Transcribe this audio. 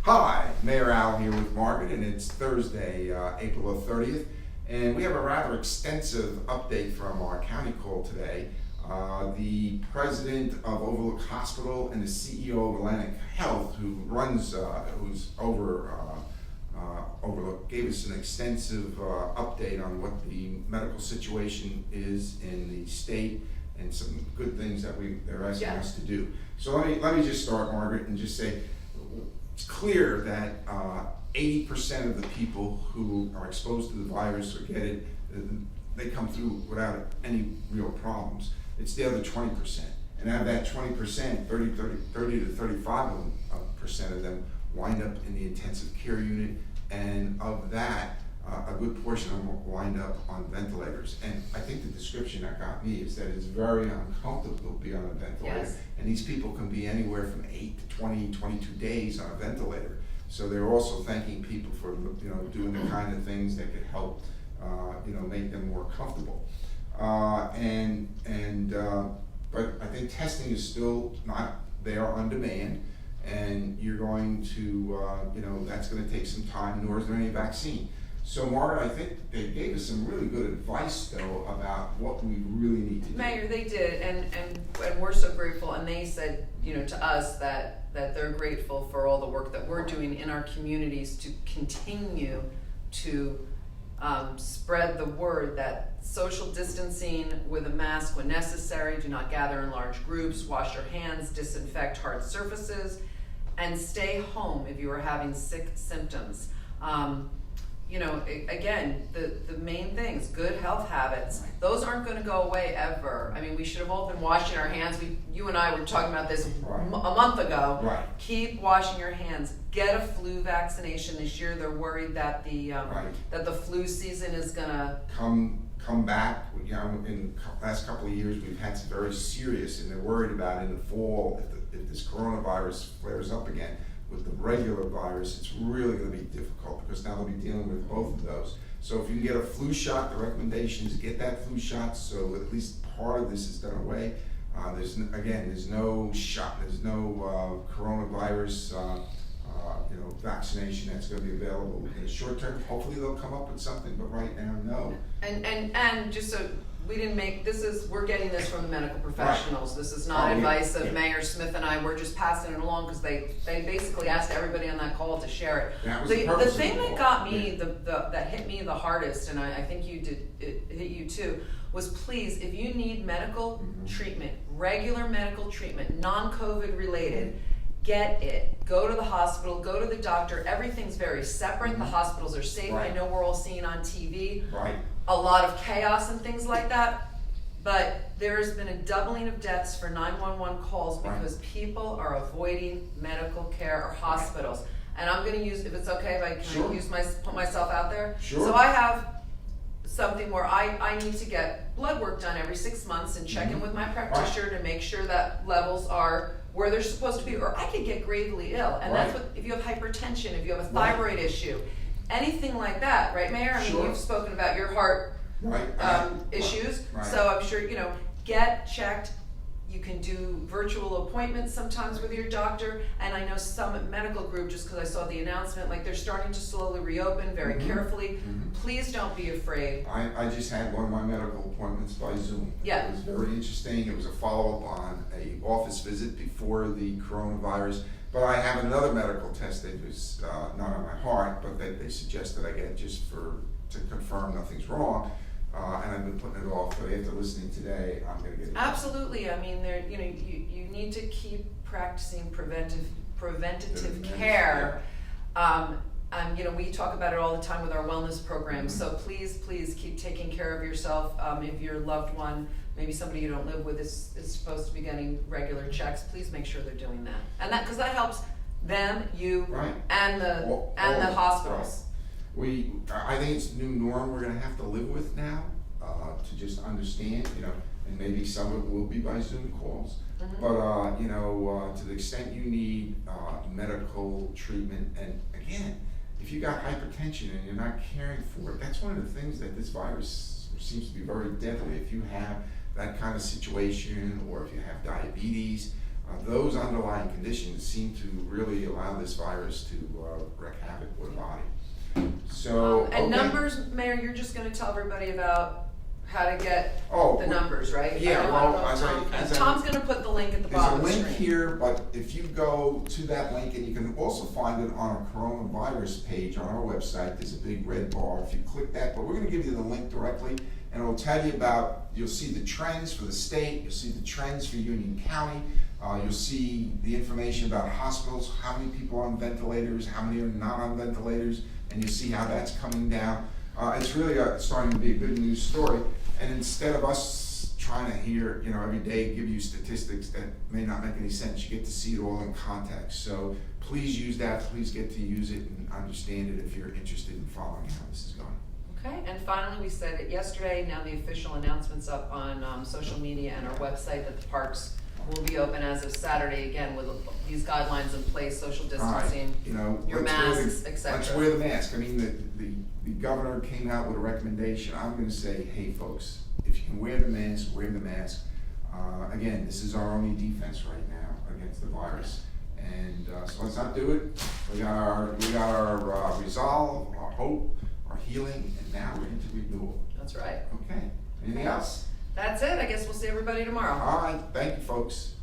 Hi, Mayor Al here with Margaret, and it's Thursday, April the 30th, and we have a rather extensive update from our county call today. The president of Overlook Hospital and the CEO of Atlantic Health, who's over Overlook, gave us an extensive update on what the medical situation is in the state and some good things that they're asking us to do. So let me just start, Margaret, and just say it's clear that 80% of the people who are exposed to the virus or get it, they come through without any real problems. It's the other 20%. And out of that 20%, 30 to 35% of them wind up in the intensive care unit, and of that, a good portion of them wind up on ventilators. And I think the description that got me is that it's very uncomfortable to be on a ventilator. Yes. And these people can be anywhere from 8 to 20, 22 days on a ventilator. So they're also thanking people for doing the kind of things that could help make them more comfortable. But I think testing is still not there on demand, and you're going to that's going to take some time, nor is there any vaccine. So Margaret, I think they gave us some really good advice though about what we really need to do. Mayor, they did, and we're so grateful, and they said, to us that they're grateful for all the work that we're doing in our communities to continue to spread the word that social distancing with a mask when necessary, do not gather in large groups, wash your hands, disinfect hard surfaces, and stay home if you are having sick symptoms. Again, the main things, good health habits, those aren't going to go away ever. I mean, we should have all been washing our hands. You and I were talking about this a month ago. Right. Keep washing your hands. Get a flu vaccination this year. They're worried that the flu season is going to come back. In the last couple of years, we've had some very serious, and they're worried about in the fall if this coronavirus flares up again. With the regular virus, it's really going to be difficult because now they'll be dealing with both of those. So if you can get a flu shot, the recommendation is get that flu shot so at least part of this is done away. There's no shot, there's no coronavirus vaccination that's going to be available in the short term. Hopefully they'll come up with something, but right now, no. And just so we didn't make we're getting this from the medical professionals. Right. This is not advice of Mayor Smith and I. We're just passing it along because they basically asked everybody on that call to share it. That was the thing that got me, that hit me the hardest, and I think it hit you too, was please, if you need medical treatment, regular medical treatment, non-COVID related, get it. Go to the hospital, go to the doctor. Everything's very separate. The hospitals are safe. Right. I know we're all seeing on TV. Right. A lot of chaos and things like that, but there's been a doubling of deaths for 911 calls because people are avoiding medical care or hospitals. And I'm going to use, if it's okay, if I put myself out there. Sure. So I have something where I need to get blood work done every 6 months and check in with my practitioner to make sure that levels are where they're supposed to be, or I could get gravely ill. And that's what, if you have hypertension, if you have a thyroid issue, anything like that, right, Mayor? I mean, you've spoken about your heart issues, so I'm sure, get checked. You can do virtual appointments sometimes with your doctor, and I know some medical group, just because I saw the announcement, they're starting to slowly reopen very carefully. Please don't be afraid. I just had one of my medical appointments by Zoom. Yeah. It was very interesting. It was a follow-up on a office visit before the coronavirus. But I have another medical test that was not on my heart, but they suggested I get just to confirm nothing's wrong. And I've been putting it off, but after listening today, I'm going to get it. Absolutely. I mean, you need to keep practicing preventative care. We talk about it all the time with our wellness programs. So please keep taking care of yourself. If your loved one, maybe somebody you don't live with, is supposed to be getting regular checks, please make sure they're doing that. And because that helps them, you, and the hospitals. I think it's the new norm we're going to have to live with now, to just understand, and maybe some of it will be by Zoom calls. But to the extent you need medical treatment, and again, if you got hypertension and you're not caring for it, that's one of the things that this virus seems to be very deadly. If you have that kind of situation, or if you have diabetes, those underlying conditions seem to really allow this virus to wreak havoc with the body. So, And okay. numbers, Mayor, you're just gonna tell everybody about how to get Oh, the numbers, right? yeah, I don't well, know if as I- Tom can. as I- Tom's gonna put the link at the There's a bottom of the link screen. here, but if you go to that link, and you can also find it on our coronavirus page on our website, there's a big red bar. If you click that, but we're gonna give you the link directly, and it'll tell you about, you'll see the trends for the state, you'll see the trends for Union County, you'll see the information about hospitals, how many people are on ventilators, how many are not on ventilators, and you see how that's coming down. It's really starting to be a good news story. And instead of us trying to hear, every day give you statistics that may not make any sense, you get to see it all in context. So please use that, please get to use it and understand it if you're interested in following how this is going. Okay, and finally, we said it yesterday, now the official announcement's up on social media and our website that the parks will be open as of Saturday, again, with these guidelines in place, social distancing, your masks, et cetera. Let's wear the mask. I mean, the governor came out with a recommendation. I'm gonna say, hey, folks, if you can wear the mask, wear the mask. Again, this is our only defense right now against the virus. And so let's not do it. We got our resolve, our hope, our healing, and now we're into renewal. That's right. Okay, anything else? That's it, I guess we'll see everybody tomorrow. All right, thank you, folks.